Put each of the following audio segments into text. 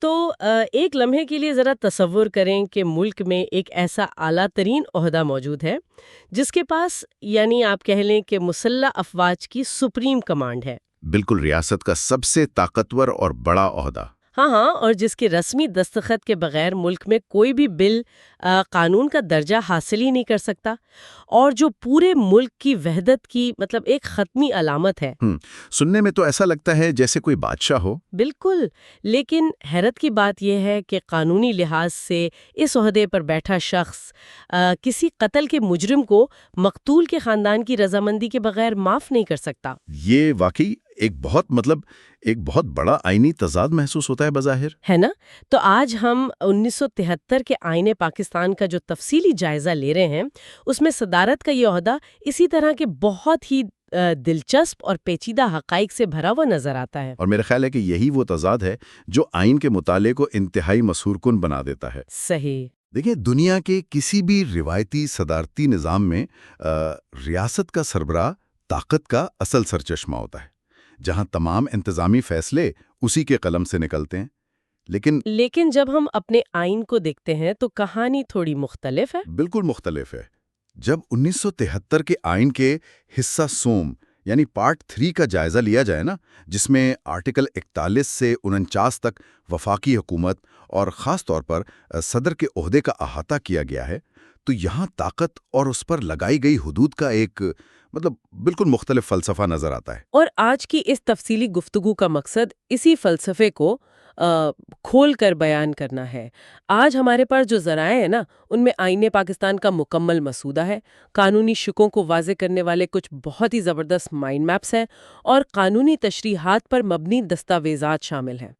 تو ایک لمحے کے لیے ذرا تصور کریں کہ ملک میں ایک ایسا اعلیٰ ترین عہدہ موجود ہے جس کے پاس یعنی آپ کہہ لیں کہ مسلح افواج کی سپریم کمانڈ ہے۔ بالکل، ریاست کا سب سے طاقتور اور بڑا عہدہ۔ ہاں ہاں، اور جس کے رسمی دستخط کے بغیر ملک میں کوئی بھی بل قانون کا درجہ حاصل ہی نہیں کر سکتا، اور جو پورے ملک کی وحدت کی مطلب ایک حتمی علامت ہے۔ سننے میں تو ایسا لگتا ہے جیسے کوئی بادشاہ ہو۔ بالکل، لیکن حیرت کی بات یہ ہے کہ قانونی لحاظ سے اس عہدے پر بیٹھا شخص کسی قتل کے مجرم کو مقتول کے خاندان کی رضامندی کے بغیر معاف نہیں کر سکتا۔ یہ واقعی ایک بہت بڑا آئینی تضاد محسوس ہوتا ہے بظاہر، ہے نا؟ تو آج ہم 1973 کے آئین پاکستان کا جو تفصیلی جائزہ لے رہے ہیں، اس میں صدارت کا یہ عہدہ اسی طرح کے بہت ہی دلچسپ اور پیچیدہ حقائق سے بھرا ہوا نظر آتا ہے۔ اور میرا خیال ہے کہ یہی وہ تضاد ہے جو آئین کے مطالعے کو انتہائی مسحور کن بنا دیتا ہے۔ صحیح۔ دیکھیں، دنیا کے کسی بھی روایتی صدارتی نظام میں ریاست کا سربراہ طاقت کا اصل سرچشمہ ہوتا ہے، جہاں تمام انتظامی فیصلے اسی کے قلم سے نکلتے ہیں۔ لیکن جب ہم اپنے آئین کو دیکھتے ہیں تو کہانی تھوڑی مختلف ہے۔ بالکل مختلف ہے۔ جب 1973 کے آئین کے حصہ سوم یعنی پارٹ 3 کا جائزہ لیا جائے نا، جس میں آرٹیکل 41 سے 49 تک وفاقی حکومت اور خاص طور پر صدر کے عہدے کا احاطہ کیا گیا ہے، تو یہاں طاقت اور اس پر لگائی گئی حدود کا ایک بالکل مختلف فلسفہ نظر آتا ہے۔ اور آج کی اس تفصیلی گفتگو کا مقصد اسی فلسفے کو کھول کر بیان کرنا ہے۔ آج ہمارے پاس جو ذرائع ہیں نا، ان میں آئین پاکستان کا مکمل مسودہ ہے، قانونی شکوں کو واضح کرنے والے کچھ بہت ہی زبردست مائنڈ میپس ہیں، اور قانونی تشریحات پر مبنی دستاویزات شامل ہیں۔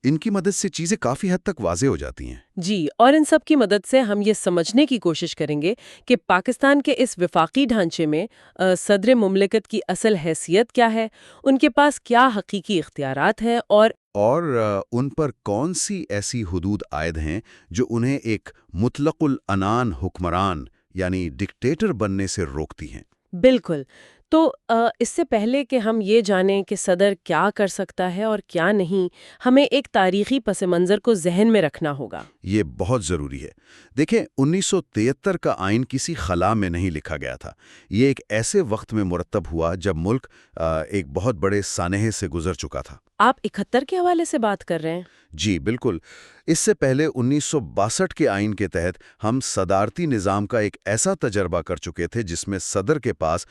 ان کی مدد سے چیزیں کافی حد تک واضح ہو جاتی ہیں۔ جی، اور ان سب کی مدد سے ہم یہ سمجھنے کی کوشش کریں گے کہ پاکستان کے اس وفاقی ڈھانچے میں صدر مملکت کی اصل حیثیت کیا ہے، ان کے پاس کیا حقیقی اختیارات ہیں، اور ان پر کون سی ایسی حدود عائد ہیں جو انہیں ایک مطلق العنان حکمران یعنی ڈکٹیٹر بننے سے روکتی ہیں۔ بالکل۔ تو اس سے پہلے کہ ہم یہ جانیں کہ صدر کیا کر سکتا ہے اور کیا نہیں، ہمیں ایک تاریخی پس منظر کو ذہن میں رکھنا ہوگا۔ یہ بہت ضروری ہے۔ دیکھیں، 1973 کا آئین کسی خلا میں نہیں لکھا گیا تھا۔ یہ ایک ایسے وقت میں مرتب ہوا جب ملک ایک بہت بڑے سانحے سے گزر چکا تھا۔ آپ 71 کے حوالے سے بات کر رہے ہیں؟ جی بالکل۔ اس سے پہلے 1962 کے آئین کے تحت ہم صدارتی نظام کا ایک ایسا تجربہ کر چکے تھے جس میں صدر کے پاس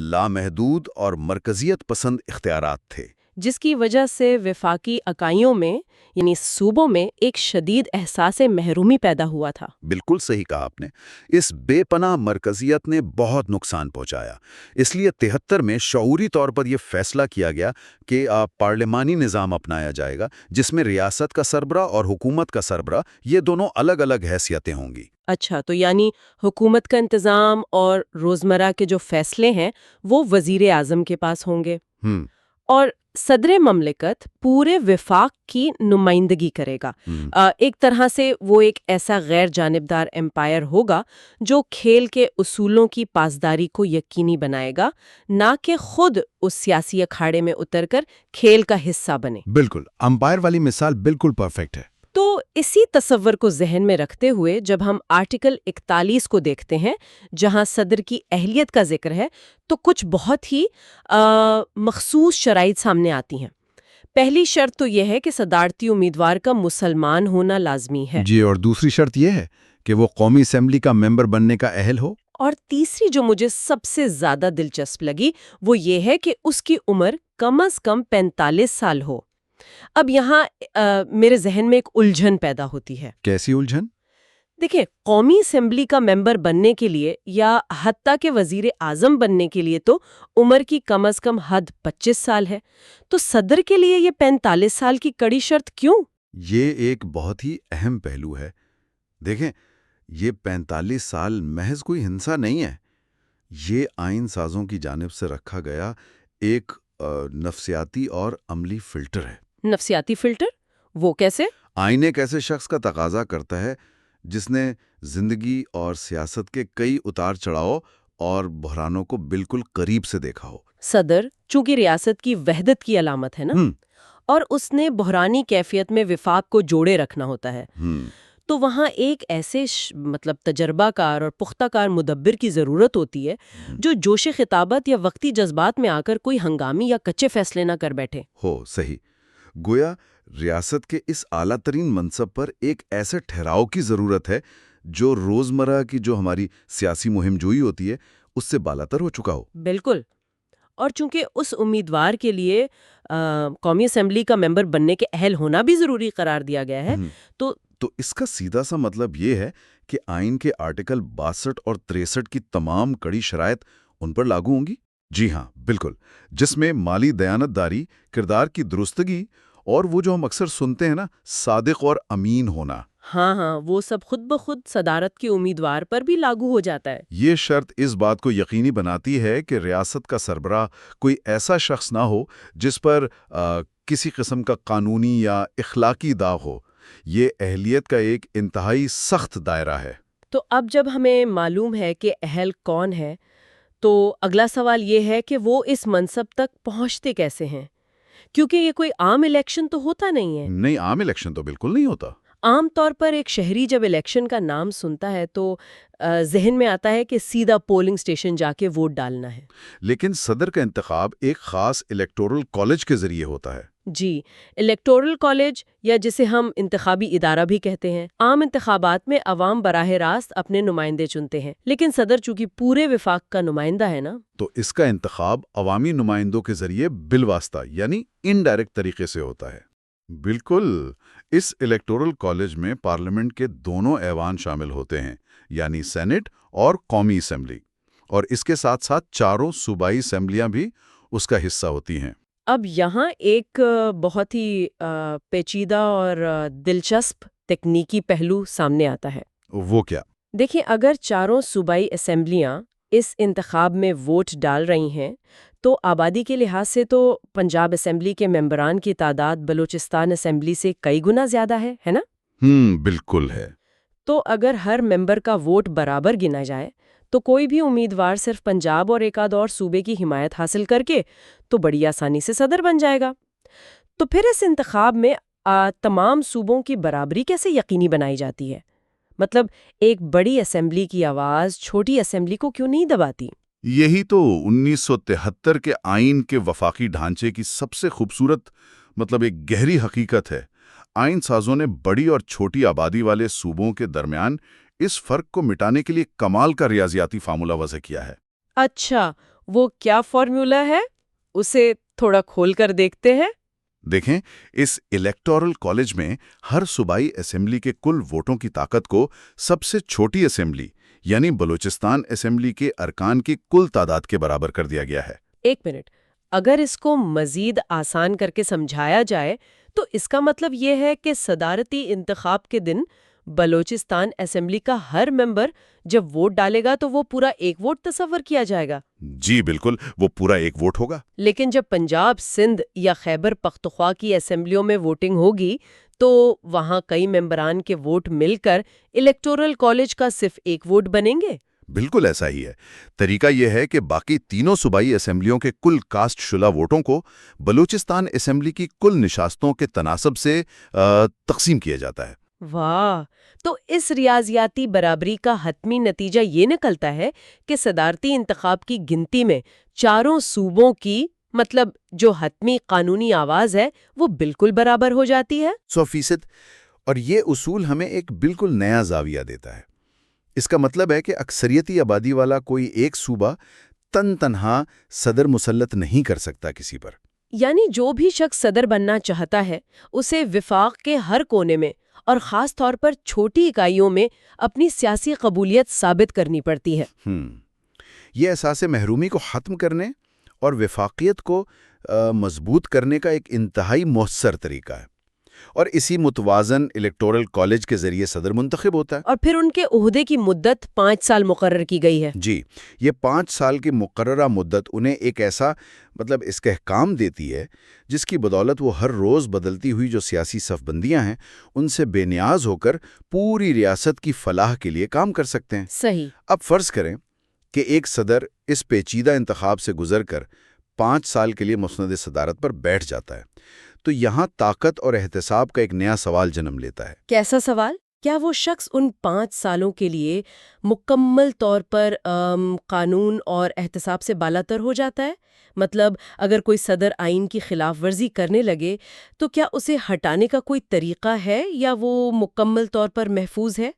لامحدود اور مرکزیت پسند اختیارات تھے، جس کی وجہ سے وفاقی اکائیوں میں یعنی صوبوں میں ایک شدید احساس محرومی پیدا ہوا تھا۔ بالکل صحیح کہا آپ نے۔ اس بے پناہ مرکزیت نے بہت نقصان پہنچایا۔ اس لیے 73 میں شعوری طور پر یہ فیصلہ کیا گیا کہ پارلیمانی نظام اپنایا جائے گا، جس میں ریاست کا سربراہ اور حکومت کا سربراہ یہ دونوں الگ الگ حیثیتیں ہوں گی۔ اچھا، تو یعنی حکومت کا انتظام اور روزمرہ کے جو فیصلے ہیں وہ وزیر اعظم کے پاس ہوں گے، اور صدر مملکت پورے وفاق کی نمائندگی کرے گا۔ ایک طرح سے وہ ایک ایسا غیر جانبدار امپائر ہوگا جو کھیل کے اصولوں کی پاسداری کو یقینی بنائے گا، نہ کہ خود اس سیاسی اکھاڑے میں اتر کر کھیل کا حصہ بنے۔ بالکل، امپائر والی مثال بالکل پرفیکٹ ہے۔ تو اسی تصور کو ذہن میں رکھتے ہوئے جب ہم آرٹیکل 41 کو دیکھتے ہیں، جہاں صدر کی اہلیت کا ذکر ہے، تو کچھ بہت ہی مخصوص شرائط سامنے آتی ہیں۔ پہلی شرط تو یہ ہے کہ صدارتی امیدوار کا مسلمان ہونا لازمی ہے۔ جی، اور دوسری شرط یہ ہے کہ وہ قومی اسمبلی کا ممبر بننے کا اہل ہو۔ اور تیسری جو مجھے سب سے زیادہ دلچسپ لگی وہ یہ ہے کہ اس کی عمر کم از کم 45 سال ہو۔ اب یہاں میرے ذہن میں ایک الجھن پیدا ہوتی ہے۔ کیسی الجھن؟ دیکھیں، قومی اسمبلی کا ممبر بننے کے لیے یا حتیٰ کہ وزیر اعظم بننے کے لیے تو عمر کی کم از کم حد 25 سال ہے، تو صدر کے لیے یہ 45 سال کی کڑی شرط کیوں؟ یہ ایک بہت ہی اہم پہلو ہے۔ دیکھیں، یہ 45 سال محض کوئی ہنسا نہیں ہے، یہ آئین سازوں کی جانب سے رکھا گیا ایک نفسیاتی اور عملی فلٹر ہے۔ نفسیاتی فلٹر؟ وہ کیسے؟ آئین ایک ایسے شخص کا تقاضا کرتا ہے جس نے زندگی اور سیاست کے کئی اتار چڑھاؤ اور بحرانوں کو بالکل قریب سے دیکھا ہو۔ صدر چونکہ ریاست کی وحدت کی علامت ہے نا، اور اس نے بحرانی کیفیت میں وفاق کو جوڑے رکھنا ہوتا ہے، تو وہاں ایک ایسے مطلب تجربہ کار اور پختہ کار مدبر کی ضرورت ہوتی ہے جو جوش خطابت یا وقتی جذبات میں آ کر کوئی ہنگامی یا کچے فیصلے نہ کر بیٹھے ہو صحیح. گویا ریاست کے اس اعلیٰ ترین منصب پر ایک ایسے ٹھہراؤ کی ضرورت ہے جو روزمرہ کی جو ہماری سیاسی مہم جوئی ہوتی ہے اس سے بالاتر ہو چکا ہو. بالکل. اور چونکہ اس امیدوار کے لیے قومی اسمبلی کا ممبر بننے کے اہل ہونا بھی ضروری قرار دیا گیا ہے، تو اس کا سیدھا سا مطلب یہ ہے کہ آئین کے آرٹیکل 62 اور 63 کی تمام کڑی شرائط ان پر لاگو ہوں گی؟ جی ہاں، بالکل. جس میں مالی دیانتداری، کردار کی درستگی اور وہ جو ہم اکثر سنتے ہیں نا، صادق اور امین ہونا. ہاں، وہ سب خود بخود صدارت کے امیدوار پر بھی لاگو ہو جاتا ہے. یہ شرط اس بات کو یقینی بناتی ہے کہ ریاست کا سربراہ کوئی ایسا شخص نہ ہو جس پر کسی قسم کا قانونی یا اخلاقی داغ ہو. یہ اہلیت کا ایک انتہائی سخت دائرہ ہے. تو اب جب ہمیں معلوم ہے کہ اہل کون ہے، تو اگلا سوال یہ ہے کہ وہ اس منصب تک پہنچتے کیسے ہیں؟ کیونکہ یہ کوئی عام الیکشن تو ہوتا نہیں ہے. نہیں، عام الیکشن تو بالکل نہیں ہوتا. عام طور پر ایک شہری جب الیکشن کا نام سنتا ہے تو ذہن میں آتا ہے کہ سیدھا پولنگ سٹیشن جا کے ووٹ ڈالنا ہے. لیکن صدر کا انتخاب ایک خاص الیکٹورل کالج کے ذریعے ہوتا ہے. جی، الیکٹورل کالج یا جسے ہم انتخابی ادارہ بھی کہتے ہیں. عام انتخابات میں عوام براہ راست اپنے نمائندے چنتے ہیں، لیکن صدر چونکہ پورے وفاق کا نمائندہ ہے نا، تو اس کا انتخاب عوامی نمائندوں کے ذریعے بالواسطہ یعنی انڈائریکٹ طریقے سے ہوتا ہے. بالکل. اس الیکٹورل کالج میں پارلیمنٹ کے دونوں ایوان شامل ہوتے ہیں، یعنی سینٹ اور قومی اسمبلی، اور اس کے ساتھ ساتھ چاروں صوبائی اسمبلیاں بھی اس کا حصہ ہوتی ہیں. اب یہاں ایک بہت ہی پیچیدہ اور دلچسپ تکنیکی پہلو سامنے آتا ہے. وہ کیا؟ دیکھیں، اگر چاروں صوبائی اسمبلیاں اس انتخاب میں ووٹ ڈال رہی ہیں تو آبادی کے لحاظ سے تو پنجاب اسمبلی کے ممبران کی تعداد بلوچستان اسمبلی سے کئی گنا زیادہ ہے نا؟ بالکل ہے. تو اگر ہر ممبر کا ووٹ برابر گنا جائے تو کوئی بھی امیدوار صرف پنجاب اور ایک آدھ اور صوبے کی حمایت حاصل کر کے تو بڑی آسانی سے صدر بن جائے گا. تو پھر اس انتخاب میں تمام صوبوں کی برابری کیسے یقینی بنائی جاتی ہے؟ مطلب ایک بڑی اسمبلی کی آواز چھوٹی اسمبلی کو کیوں نہیں دباتی؟ یہی تو 1973 کے آئین کے وفاقی ڈھانچے کی سب سے خوبصورت ایک گہری حقیقت ہے. آئین سازوں نے بڑی اور چھوٹی آبادی والے صوبوں کے درمیان اس فرق کو مٹانے کے لیے کمال کا ریاضیاتی فارمولہ وضع کیا ہے. اچھا، وہ کیا فارمولہ ہے؟ اسے تھوڑا کھول کر دیکھتے ہیں. دیکھیں، اس الیکٹورل کالج میں ہر صوبائی اسمبلی کے کل ووٹوں کی طاقت کو سب سے چھوٹی اسمبلی یعنی بلوچستان اسمبلی کے ارکان کی کل تعداد کے برابر کر دیا گیا ہے. ایک منٹ، اگر اس کو مزید آسان کر کے سمجھایا جائے تو اس کا مطلب یہ ہے کہ صدارتی انتخاب کے دن بلوچستان اسمبلی کا ہر ممبر جب ووٹ ڈالے گا تو وہ پورا ایک ووٹ تصور کیا جائے گا. جی بالکل، وہ پورا ایک ووٹ ہوگا. لیکن جب پنجاب، سندھ یا خیبر پختونخوا کی اسمبلیوں میں ووٹنگ ہوگی تو وہاں کئی ممبران کے ووٹ مل کر الیکٹورل کالج کا صرف ایک ووٹ بنیں گے. بالکل ایسا ہی ہے. طریقہ یہ ہے کہ باقی تینوں صوبائی اسمبلیوں کے کل کاسٹ شدہ ووٹوں کو بلوچستان اسمبلی کی کل نشاستوں کے تناسب سے تقسیم کیا جاتا ہے. واہ! تو اس ریاضیاتی برابری کا حتمی نتیجہ یہ نکلتا ہے کہ صدارتی انتخاب کی گنتی میں چاروں صوبوں کی جو حتمی قانونی آواز ہے وہ بالکل برابر ہو جاتی ہے. 100%. اور یہ اصول ہمیں ایک بالکل نیا زاویہ دیتا ہے. اس کا مطلب ہے کہ اکثریتی آبادی والا کوئی ایک صوبہ تنہا صدر مسلط نہیں کر سکتا کسی پر. یعنی جو بھی شخص صدر بننا چاہتا ہے اسے وفاق کے ہر کونے میں اور خاص طور پر چھوٹی اکائیوں میں اپنی سیاسی قبولیت ثابت کرنی پڑتی ہے. یہ احساس محرومی کو ختم کرنے اور وفاقیت کو مضبوط کرنے کا ایک انتہائی مؤثر طریقہ ہے. اور اسی متوازن الیکٹورل کالج کے ذریعے صدر منتخب ہوتا ہے. اور پھر ان کے عہدے کی مدت 5 سال مقرر کی گئی ہے. جی، یہ 5 سال کی مقررہ مدت انہیں ایک ایسا استحکام دیتی ہے جس کی بدولت وہ ہر روز بدلتی ہوئی جو سیاسی صف بندیاں ہیں ان سے بے نیاز ہو کر پوری ریاست کی فلاح کے لیے کام کر سکتے ہیں. صحیح. اب فرض کریں کہ ایک صدر اس پیچیدہ انتخاب سے گزر کر 5 سال کے لیے مسند صدارت پر بیٹھ جاتا ہے تو یہاں طاقت اور احتساب کا ایک نیا سوال جنم لیتا ہے۔ کیسا سوال؟ کیا وہ شخص ان 5 سالوں کے لیے مکمل طور پر قانون اور احتساب سے بالاتر ہو جاتا ہے؟ مطلب اگر کوئی صدر آئین کی خلاف ورزی کرنے لگے تو کیا اسے ہٹانے کا کوئی طریقہ ہے یا وہ مکمل طور پر محفوظ ہے؟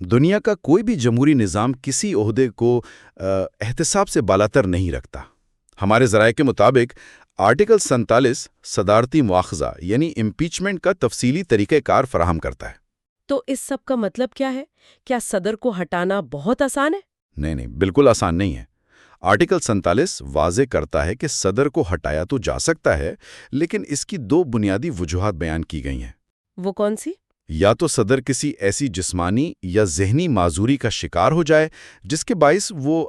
دنیا کا کوئی بھی جمہوری نظام کسی عہدے کو احتساب سے بالاتر نہیں رکھتا۔ ہمارے ذرائع کے مطابق آرٹیکل 47 صدارتی مواخذہ یعنی امپیچمنٹ کا تفصیلی طریقہ کار فراہم کرتا ہے۔ تو اس سب کا مطلب کیا ہے؟ کیا صدر کو ہٹانا بہت آسان ہے؟ نہیں، بالکل آسان نہیں ہے۔ آرٹیکل 47 واضح کرتا ہے کہ صدر کو ہٹایا تو جا سکتا ہے، لیکن اس کی 2 بنیادی وجوہات بیان کی گئی ہیں۔ وہ کون سی؟ یا تو صدر کسی ایسی جسمانی یا ذہنی معذوری کا شکار ہو جائے جس کے باعث وہ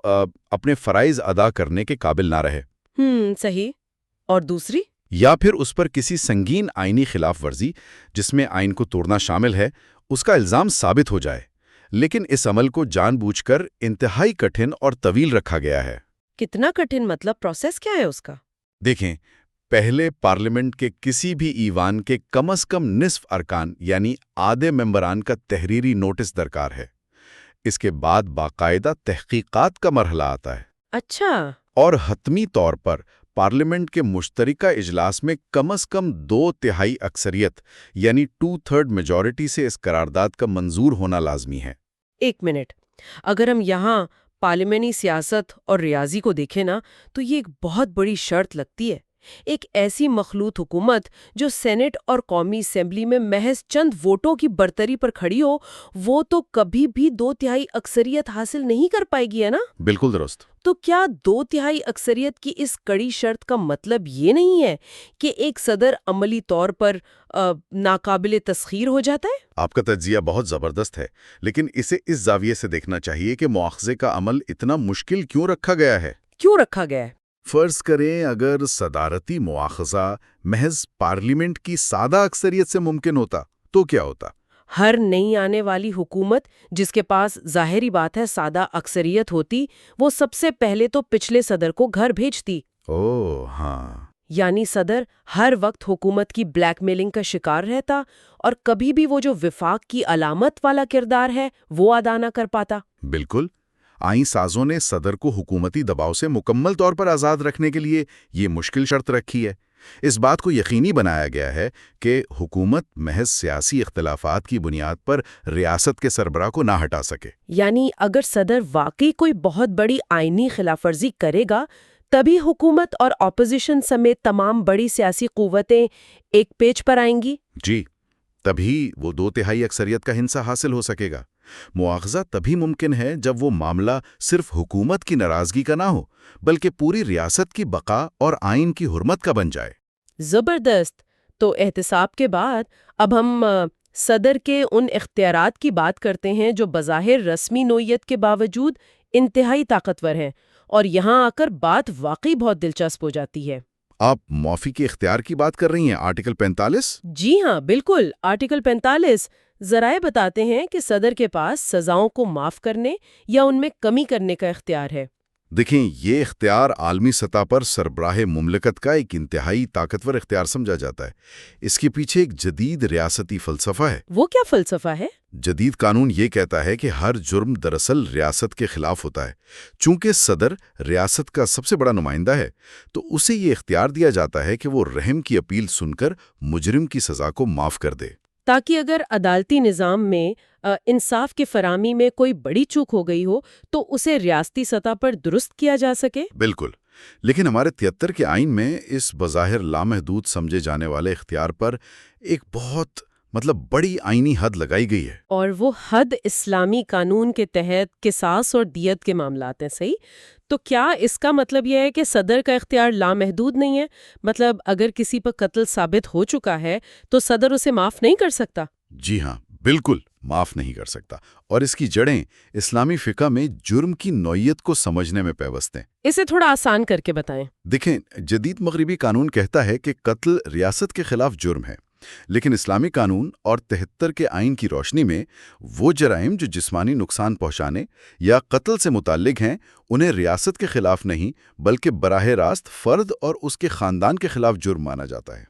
اپنے فرائض ادا کرنے کے قابل نہ رہے۔ صحیح۔ اور دوسری؟ یا پھر اس پر کسی سنگین آئینی خلاف ورزی جس میں آئین کو توڑنا شامل ہے اس کا الزام ثابت ہو جائے، لیکن اس عمل کو جان بوجھ کر انتہائی کٹھن اور طویل رکھا گیا ہے۔ کتنا کٹھن؟ مطلب پروسیس کیا ہے اس کا؟ دیکھیں، پہلے پارلیمنٹ کے کسی بھی ایوان کے کم از کم نصف ارکان یعنی آدھے ممبران کا تحریری نوٹس درکار ہے۔ اس کے بعد باقاعدہ تحقیقات کا مرحلہ آتا ہے۔ اچھا۔ اور حتمی طور پر پارلیمنٹ کے مشترکہ اجلاس میں کم از کم 2/3 اکثریت یعنی 2/3 میجورٹی سے اس قرارداد کا منظور ہونا لازمی ہے۔ ایک منٹ، اگر ہم یہاں پارلیمانی سیاست اور ریاضی کو دیکھیں نا تو یہ ایک بہت بڑی شرط لگتی ہے۔ ایک ایسی مخلوط حکومت جو سینٹ اور قومی اسمبلی میں محض چند ووٹوں کی برتری پر کھڑی ہو، وہ تو کبھی بھی 2/3 اکثریت حاصل نہیں کر پائے گی، ہے نا؟ بالکل درست۔ تو کیا 2/3 اکثریت کی اس کڑی شرط کا مطلب یہ نہیں ہے کہ ایک صدر عملی طور پر ناقابل تسخیر ہو جاتا ہے؟ آپ کا تجزیہ بہت زبردست ہے، لیکن اسے اس زاویے سے دیکھنا چاہیے کہ مواخذے کا عمل اتنا مشکل کیوں رکھا گیا ہے؟ کیوں رکھا گیا ہے؟ فرض کریں اگر صدارتی مواخذہ محض پارلیمنٹ کی سادہ اکثریت سے ممکن ہوتا تو کیا ہوتا؟ ہر نئی آنے والی حکومت جس کے پاس ظاہری بات ہے سادہ اکثریت ہوتی، وہ سب سے پہلے تو پچھلے صدر کو گھر بھیجتی۔ ہاں۔ یعنی صدر ہر وقت حکومت کی بلیک میلنگ کا شکار رہتا اور کبھی بھی وہ جو وفاق کی علامت والا کردار ہے وہ ادا نہ کر پاتا۔ بالکل۔ آئین سازوں نے صدر کو حکومتی دباؤ سے مکمل طور پر آزاد رکھنے کے لیے یہ مشکل شرط رکھی ہے۔ اس بات کو یقینی بنایا گیا ہے کہ حکومت محض سیاسی اختلافات کی بنیاد پر ریاست کے سربراہ کو نہ ہٹا سکے۔ یعنی اگر صدر واقعی کوئی بہت بڑی آئینی خلاف ورزی کرے گا تبھی حکومت اور اپوزیشن سمیت تمام بڑی سیاسی قوتیں ایک پیج پر آئیں گی؟ جی، تبھی وہ 2/3 اکثریت کا ہنسا حاصل ہو سکے گا۔ مواخذہ تبھی ممکن ہے جب وہ معاملہ صرف حکومت کی ناراضگی کا نہ ہو بلکہ پوری ریاست کی بقا اور آئین کی حرمت کا بن جائے۔ زبردست۔ تو احتساب کے بعد اب ہم صدر کے ان اختیارات کی بات کرتے ہیں جو بظاہر رسمی نوعیت کے باوجود انتہائی طاقتور ہیں، اور یہاں آ کر بات واقعی بہت دلچسپ ہو جاتی ہے۔ آپ معافی کے اختیار کی بات کر رہی ہیں، آرٹیکل 45؟ جی ہاں، بالکل۔ آرٹیکل 45 ذرائع بتاتے ہیں کہ صدر کے پاس سزاؤں کو معاف کرنے یا ان میں کمی کرنے کا اختیار ہے۔ دیکھیں، یہ اختیار عالمی سطح پر سربراہ مملکت کا ایک انتہائی طاقتور اختیار سمجھا جاتا ہے۔ اس کے پیچھے ایک جدید ریاستی فلسفہ ہے۔ وہ کیا فلسفہ ہے؟ جدید قانون یہ کہتا ہے کہ ہر جرم دراصل ریاست کے خلاف ہوتا ہے۔ چونکہ صدر ریاست کا سب سے بڑا نمائندہ ہے، تو اسے یہ اختیار دیا جاتا ہے کہ وہ رحم کی اپیل سن کر مجرم کی سزا کو معاف کر دے، تاکہ اگر عدالتی نظام میں انصاف کی فراہمی میں کوئی بڑی چوک ہو گئی ہو تو اسے ریاستی سطح پر درست کیا جا سکے۔ بالکل۔ لیکن ہمارے 73 کے آئین میں اس بظاہر لامحدود سمجھے جانے والے اختیار پر ایک بہت بڑی آئینی حد لگائی گئی ہے، اور وہ حد اسلامی قانون کے تحت قصاص اور دیت کے معاملات ہیں۔ صحیح؟ تو کیا اس کا مطلب یہ ہے کہ صدر کا اختیار لامحدود نہیں ہے؟ مطلب اگر کسی پر قتل ثابت ہو چکا ہے تو صدر اسے معاف نہیں کر سکتا؟ جی ہاں، بالکل معاف نہیں کر سکتا، اور اس کی جڑیں اسلامی فقہ میں جرم کی نوعیت کو سمجھنے میں پیوست ہیں۔ اسے تھوڑا آسان کر کے بتائیں۔ دیکھیں، جدید مغربی قانون کہتا ہے کہ قتل ریاست کے خلاف جرم ہے، لیکن اسلامی قانون اور 73 کے آئین کی روشنی میں وہ جرائم جو جسمانی نقصان پہنچانے یا قتل سے متعلق ہیں انہیں ریاست کے خلاف نہیں بلکہ براہ راست فرد اور اس کے خاندان کے خلاف جرم مانا جاتا ہے۔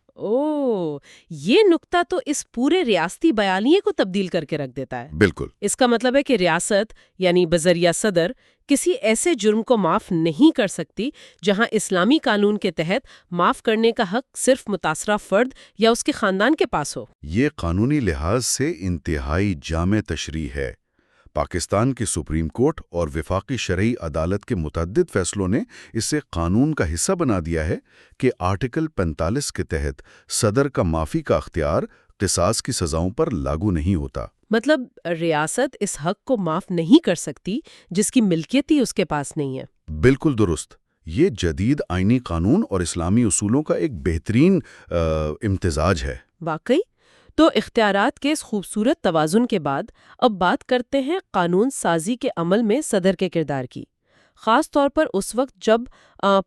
یہ نکتہ تو اس پورے ریاستی بیانیے کو تبدیل کر کے رکھ دیتا ہے۔ بالکل۔ اس کا مطلب ہے کہ ریاست یعنی بذریعہ صدر کسی ایسے جرم کو معاف نہیں کر سکتی جہاں اسلامی قانون کے تحت معاف کرنے کا حق صرف متاثرہ فرد یا اس کے خاندان کے پاس ہو۔ یہ قانونی لحاظ سے انتہائی جامع تشریح ہے۔ پاکستان کی سپریم کورٹ اور وفاقی شرعی عدالت کے متعدد فیصلوں نے اسے قانون کا حصہ بنا دیا ہے کہ آرٹیکل 45 کے تحت صدر کا معافی کا اختیار قصاص کی سزاؤں پر لاگو نہیں ہوتا۔ مطلب ریاست اس حق کو معاف نہیں کر سکتی جس کی ملکیت ہی اس کے پاس نہیں ہے۔ بالکل درست۔ یہ جدید آئینی قانون اور اسلامی اصولوں کا ایک بہترین امتزاج ہے۔ واقعی؟ تو اختیارات کے اس خوبصورت توازن کے بعد اب بات کرتے ہیں قانون سازی کے عمل میں صدر کے کردار کی، خاص طور پر اس وقت جب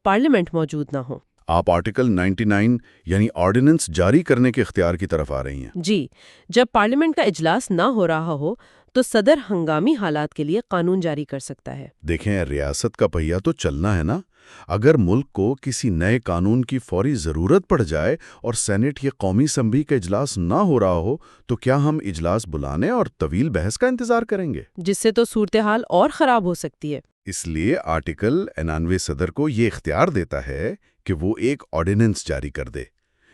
پارلیمنٹ موجود نہ ہو۔ آپ آرٹیکل 99 یعنی آرڈیننس جاری کرنے کے اختیار کی طرف آ رہی ہیں۔ جی، جب پارلیمنٹ کا اجلاس نہ ہو رہا ہو تو صدر ہنگامی حالات کے لیے قانون جاری کر سکتا ہے۔ دیکھیں، ریاست کا پہیہ تو چلنا ہے نا۔ اگر ملک کو کسی نئے قانون کی فوری ضرورت پڑ جائے اور سینٹ یا قومی اسمبلی کا اجلاس نہ ہو رہا ہو تو کیا ہم اجلاس بلانے اور طویل بحث کا انتظار کریں گے؟ جس سے تو صورتحال اور خراب ہو سکتی ہے۔ اس لیے آرٹیکل 99 صدر کو یہ اختیار دیتا ہے کہ وہ ایک آرڈیننس جاری کر دے۔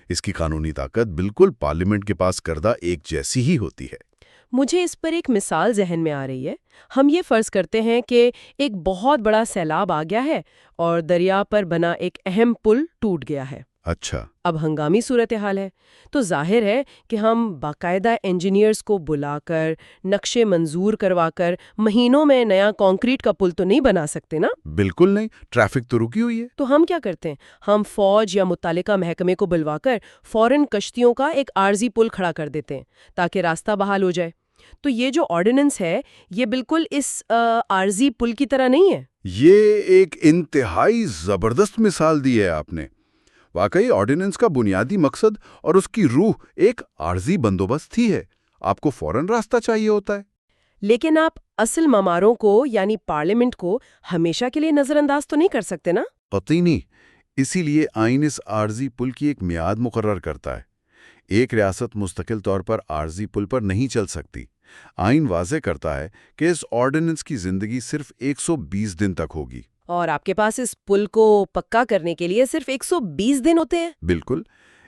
اس کی قانونی طاقت بالکل پارلیمنٹ کے پاس کردہ ایک جیسی ہی ہوتی ہے۔ مجھے اس پر ایک مثال ذہن میں آ رہی ہے۔ ہم یہ فرض کرتے ہیں کہ ایک بہت بڑا سیلاب آ گیا ہے اور دریا پر بنا ایک اہم پل ٹوٹ گیا ہے۔ اچھا۔ اب ہنگامی صورتحال ہے تو ظاہر ہے کہ ہم باقاعدہ انجینئرز کو بلا کر نقشے منظور کروا کر مہینوں میں نیا کانکریٹ کا پل تو نہیں بنا سکتے نا۔ بالکل نہیں، ٹریفک تو رکی ہوئی ہے۔ تو ہم کیا کرتے ہیں؟ ہم فوج یا متعلقہ محکمے کو بلوا کر فوراً کشتیوں کا ایک عارضی پل کھڑا کر دیتے ہیں تاکہ راستہ بحال ہو جائے۔ تو یہ جو آرڈیننس ہے یہ بالکل اس عارضی پل کی طرح نہیں ہے۔ یہ ایک انتہائی زبردست مثال دی ہے آپ نے۔ واقعی آرڈیننس کا بنیادی مقصد اور اس کی روح ایک عارضی بندوبست ہی ہے۔ آپ کو فوراً راستہ چاہیے ہوتا ہے۔ لیکن آپ اصل مماروں کو یعنی پارلیمنٹ کو ہمیشہ کے لیے نظر انداز تو نہیں کر سکتے نا؟ قطعی نہیں۔ اسی لیے آئین اس عارضی پل کی ایک میعاد مقرر کرتا ہے۔ ایک ریاست مستقل طور پر عارضی پل پر نہیں چل سکتی۔ آئین واضح کرتا ہے کہ اس آرڈیننس کی زندگی صرف 120 دن تک ہوگی۔ اور آپ کے پاس اس پل کو پکا کرنے کے لیے صرف 120 دن ہوتے ہیں؟ بالکل۔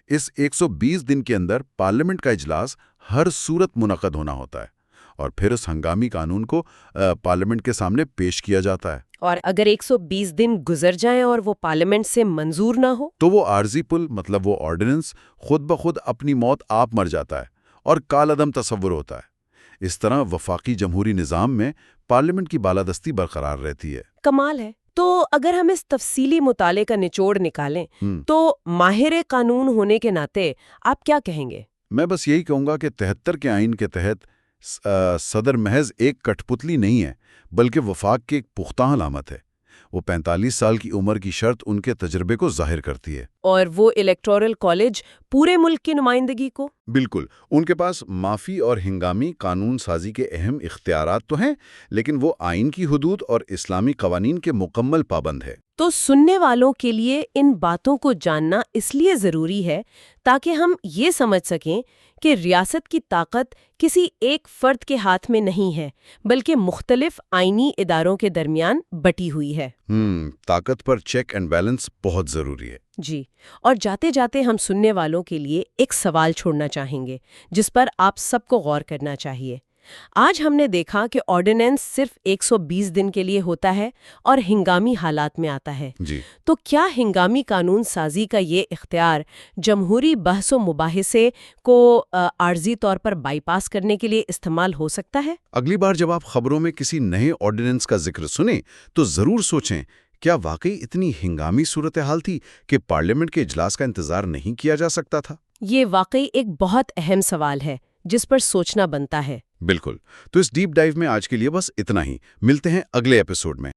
اس 120 دن کے اندر پارلیمنٹ کا اجلاس ہر صورت منعقد ہونا ہوتا ہے اور پھر اس ہنگامی قانون کو پارلیمنٹ کے سامنے پیش کیا جاتا ہے۔ اور اگر 120 دن گزر جائیں اور وہ پارلیمنٹ سے منظور نہ ہو تو وہ عارضی پل مطلب وہ آرڈیننس خود بخود اپنی موت آپ مر جاتا ہے اور کالعدم تصور ہوتا ہے۔ اس طرح وفاقی جمہوری نظام میں پارلیمنٹ کی بالادستی برقرار رہتی ہے۔ کمال ہے۔ تو اگر ہم اس تفصیلی مطالعے کا نچوڑ نکالیں تو ماہر قانون ہونے کے ناطے آپ کیا کہیں گے؟ میں بس یہی کہوں گا کہ 73 کے آئین کے تحت صدر محض ایک کٹھ پتلی نہیں ہے بلکہ وفاق کی ایک پختہ علامت ہے۔ وہ 45 سال کی عمر کی شرط ان کے تجربے کو ظاہر کرتی ہے۔ اور وہ الیکٹورل کالج پورے ملک کی نمائندگی کو؟ بالکل۔ ان کے پاس معافی اور ہنگامی قانون سازی کے اہم اختیارات تو ہیں، لیکن وہ آئین کی حدود اور اسلامی قوانین کے مکمل پابند ہے۔ تو سننے والوں کے لیے ان باتوں کو جاننا اس لیے ضروری ہے تاکہ ہم یہ سمجھ سکیں کہ ریاست کی طاقت کسی ایک فرد کے ہاتھ میں نہیں ہے بلکہ مختلف آئینی اداروں کے درمیان بٹی ہوئی ہے۔ طاقت پر چیک اینڈ بیلنس بہت ضروری ہے۔ جی، اور جاتے جاتے ہم سننے والوں کے لیے ایک سوال چھوڑنا چاہیں گے جس پر آپ سب کو غور کرنا چاہیے۔ آج ہم نے دیکھا کہ آرڈیننس صرف 120 دن کے لیے ہوتا ہے اور ہنگامی حالات میں آتا ہے۔ جی۔ تو کیا ہنگامی قانون سازی کا یہ اختیار جمہوری بحث و مباحثے کو عارضی طور پر بائی پاس کرنے کے لیے استعمال ہو سکتا ہے؟ اگلی بار جب آپ خبروں میں کسی نئے آرڈیننس کا ذکر سنیں تو ضرور سوچیں، کیا واقعی اتنی ہنگامی صورتحال تھی کہ پارلیمنٹ کے اجلاس کا انتظار نہیں کیا جا سکتا تھا؟ یہ واقعی ایک بہت اہم سوال ہے جس پر سوچنا بنتا ہے۔ بالکل۔ تو اس ڈیپ ڈائیو میں آج کے لیے بس اتنا ہی۔ ملتے ہیں اگلے ایپیسوڈ میں۔